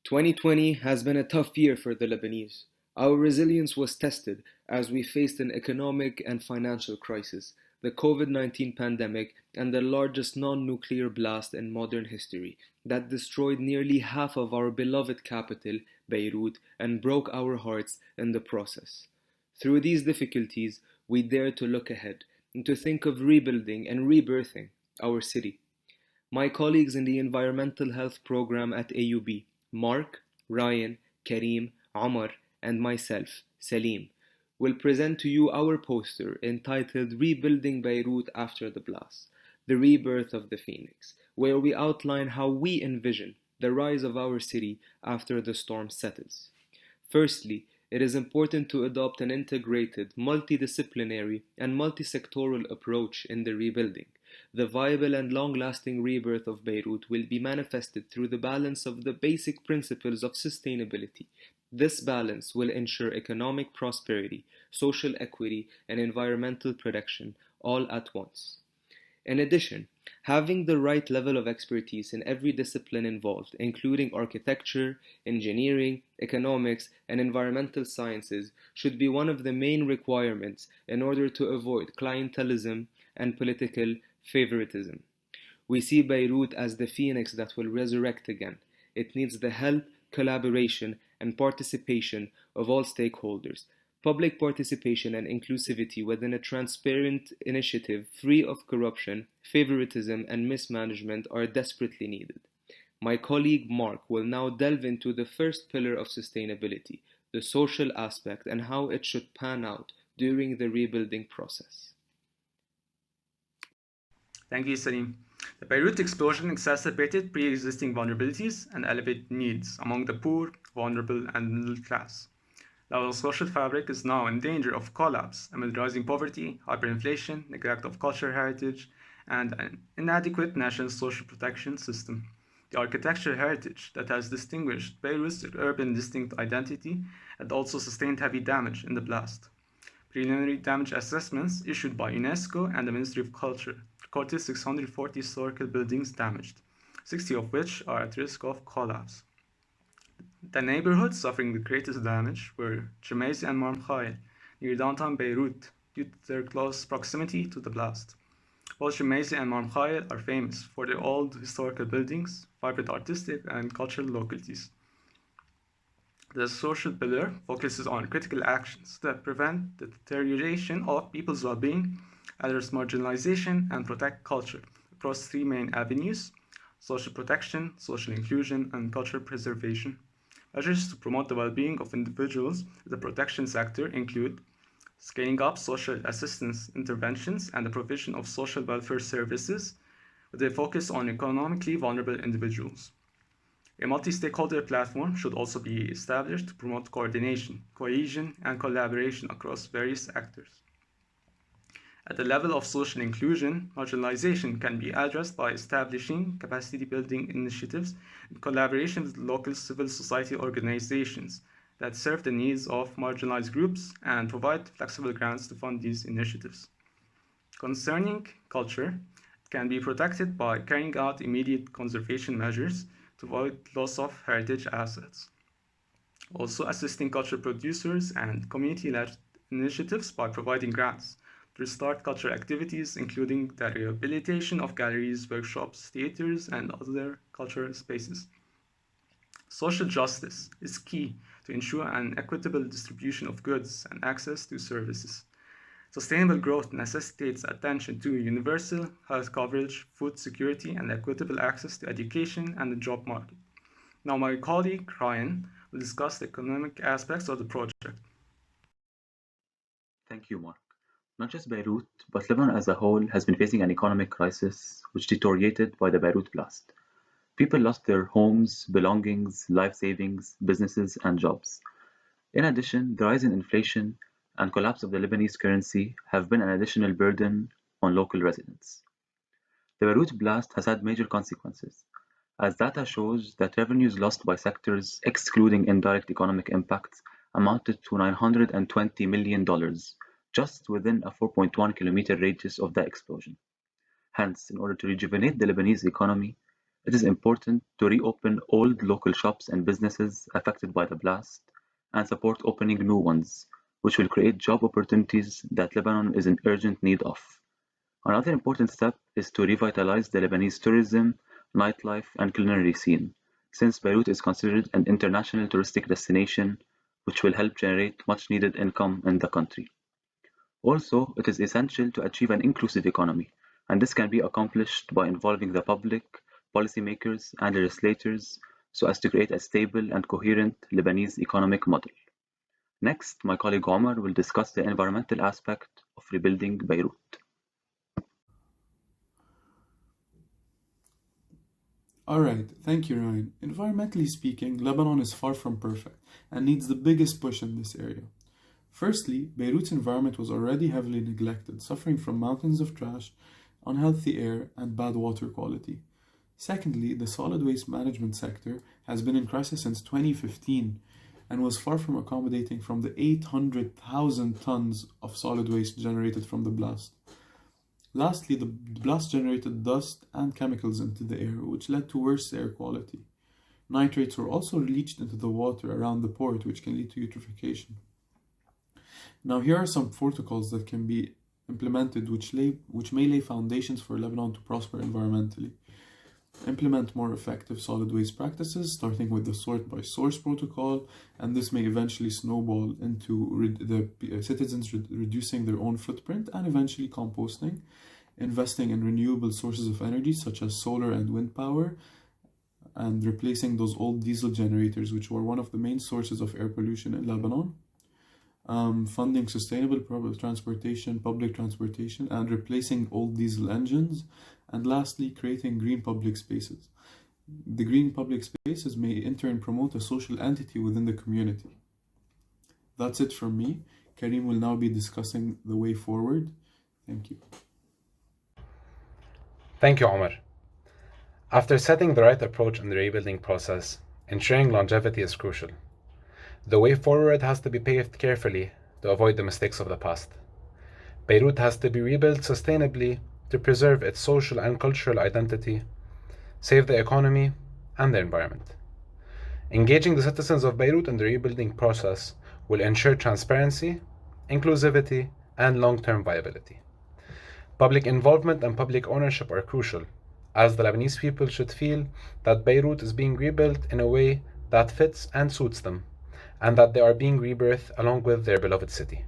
2020 has been a tough year for the Lebanese. Our resilience was tested as we faced an economic and financial crisis, the COVID-19 pandemic, and the largest non-nuclear blast in modern history that destroyed nearly half of our beloved capital, Beirut, and broke our hearts in the process. Through these difficulties, we dare to look ahead and to think of rebuilding and rebirthing our city. My colleagues in the Environmental Health Program at AUB, Mark, Ryan, Kareem, Omar, and myself, Salim, will present to you our poster entitled Rebuilding Beirut After the Blast, the Rebirth of the Phoenix, where we outline how we envision the rise of our city after the storm settles. Firstly, it is important to adopt an integrated, multidisciplinary, and multisectoral approach in the rebuilding. The viable and long-lasting rebirth of Beirut will be manifested through the balance of the basic principles of sustainability. This balance will ensure economic prosperity, social equity, and environmental protection all at once. In addition, having the right level of expertise in every discipline involved, including architecture, engineering, economics, and environmental sciences, should be one of the main requirements in order to avoid clientelism and political favoritism. We see Beirut as the phoenix that will resurrect again. It needs the help, collaboration, and participation of all stakeholders. Public participation and inclusivity within a transparent initiative free of corruption, favoritism, and mismanagement are desperately needed. My colleague Mark will now delve into the first pillar of sustainability, the social aspect, and how it should pan out during the rebuilding process. Thank you, Salim. The Beirut explosion exacerbated pre-existing vulnerabilities and elevated needs among the poor, vulnerable, and middle class. Our social fabric is now in danger of collapse amid rising poverty, hyperinflation, neglect of cultural heritage, and an inadequate national social protection system. The architectural heritage that has distinguished Beirut's urban distinct identity had also sustained heavy damage in the blast. Preliminary damage assessments issued by UNESCO and the Ministry of Culture recorded 640 historical buildings damaged, 60 of which are at risk of collapse. The neighborhoods suffering the greatest damage were Jemaisi and Marmkhail, near downtown Beirut, due to their close proximity to the blast. Both Jemaisi and Marmkhail are famous for their old historical buildings, vibrant artistic and cultural localities. The social pillar focuses on critical actions that prevent the deterioration of people's well-being, address marginalization, and protect culture across three main avenues: social protection, social inclusion, and cultural preservation. Measures to promote the well-being of individuals in the protection sector include scaling up social assistance interventions and the provision of social welfare services with a focus on economically vulnerable individuals. A multi-stakeholder platform should also be established to promote coordination, cohesion, and collaboration across various actors. At the level of social inclusion, marginalization can be addressed by establishing capacity-building initiatives in collaboration with local civil society organizations that serve the needs of marginalized groups and provide flexible grants to fund these initiatives. Concerning culture, it can be protected by carrying out immediate conservation measures to avoid loss of heritage assets. Also assisting culture producers and community-led initiatives by providing grants to restart cultural activities, including the rehabilitation of galleries, workshops, theaters, and other cultural spaces. Social justice is key to ensure an equitable distribution of goods and access to services. Sustainable growth necessitates attention to universal health coverage, food security, and equitable access to education and the job market. Now my colleague Ryan will discuss the economic aspects of the project. Thank you, Mark. Not just Beirut, but Lebanon as a whole has been facing an economic crisis which deteriorated by the Beirut blast. People lost their homes, belongings, life savings, businesses, and jobs. In addition, the rise in inflation and collapse of the Lebanese currency have been an additional burden on local residents. The Beirut blast has had major consequences, as data shows that revenues lost by sectors excluding indirect economic impacts amounted to $920 million just within a 4.1 kilometer radius of the explosion. Hence, in order to rejuvenate the Lebanese economy, It is important to reopen old local shops and businesses affected by the blast and support opening new ones, which will create job opportunities that Lebanon is in urgent need of. Another important step is to revitalize the Lebanese tourism, nightlife, and culinary scene, since Beirut is considered an international touristic destination, which will help generate much needed income in the country. Also, it is essential to achieve an inclusive economy, and this can be accomplished by involving the public, policymakers, and legislators so as to create a stable and coherent Lebanese economic model. Next, my colleague Omar will discuss the environmental aspect of rebuilding Beirut. Alright, thank you, Ryan. Environmentally speaking, Lebanon is far from perfect and needs the biggest push in this area. Firstly, Beirut's environment was already heavily neglected, suffering from mountains of trash, unhealthy air, and bad water quality. Secondly, the solid waste management sector has been in crisis since 2015 and was far from accommodating from the 800,000 tons of solid waste generated from the blast. Lastly, the blast generated dust and chemicals into the air, which led to worse air quality. Nitrates were also leached into the water around the port, which can lead to eutrophication. Now, here are some protocols that can be implemented which may lay foundations for Lebanon to prosper environmentally. Implement more effective solid waste practices, starting with the sort by source protocol, and this may eventually snowball into the citizens reducing their own footprint and eventually composting. Investing in renewable sources of energy such as solar and wind power, and replacing those old diesel generators which were one of the main sources of air pollution in Lebanon. Funding sustainable public transportation, and replacing old diesel engines. And lastly, creating green public spaces. The green public spaces may in turn promote a social entity within the community. That's it from me. Karim will now be discussing the way forward. Thank you. Thank you, Omar. After setting the right approach in the rebuilding process, ensuring longevity is crucial. The way forward has to be paved carefully to avoid the mistakes of the past. Beirut has to be rebuilt sustainably to preserve its social and cultural identity, save the economy and the environment. Engaging the citizens of Beirut in the rebuilding process will ensure transparency, inclusivity, and long-term viability. Public involvement and public ownership are crucial, as the Lebanese people should feel that Beirut is being rebuilt in a way that fits and suits them, and that they are being rebirthed along with their beloved city.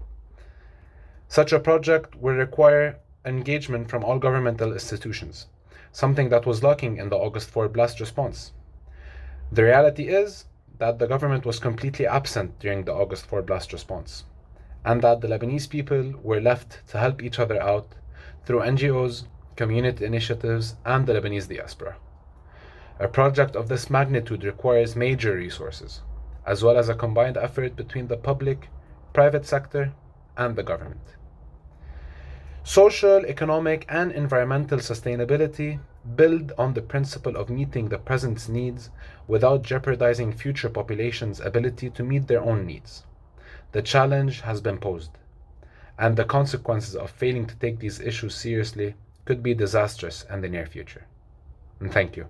Such a project will require engagement from all governmental institutions, something that was lacking in the August 4 blast response. The reality is that the government was completely absent during the August 4 blast response, and that the Lebanese people were left to help each other out through NGOs, community initiatives, and the Lebanese diaspora. A project of this magnitude requires major resources, as well as a combined effort between the public, private sector, and the government. Social, economic, and environmental sustainability build on the principle of meeting the present needs without jeopardizing future populations' ability to meet their own needs. The challenge has been posed, and the consequences of failing to take these issues seriously could be disastrous in the near future. And thank you.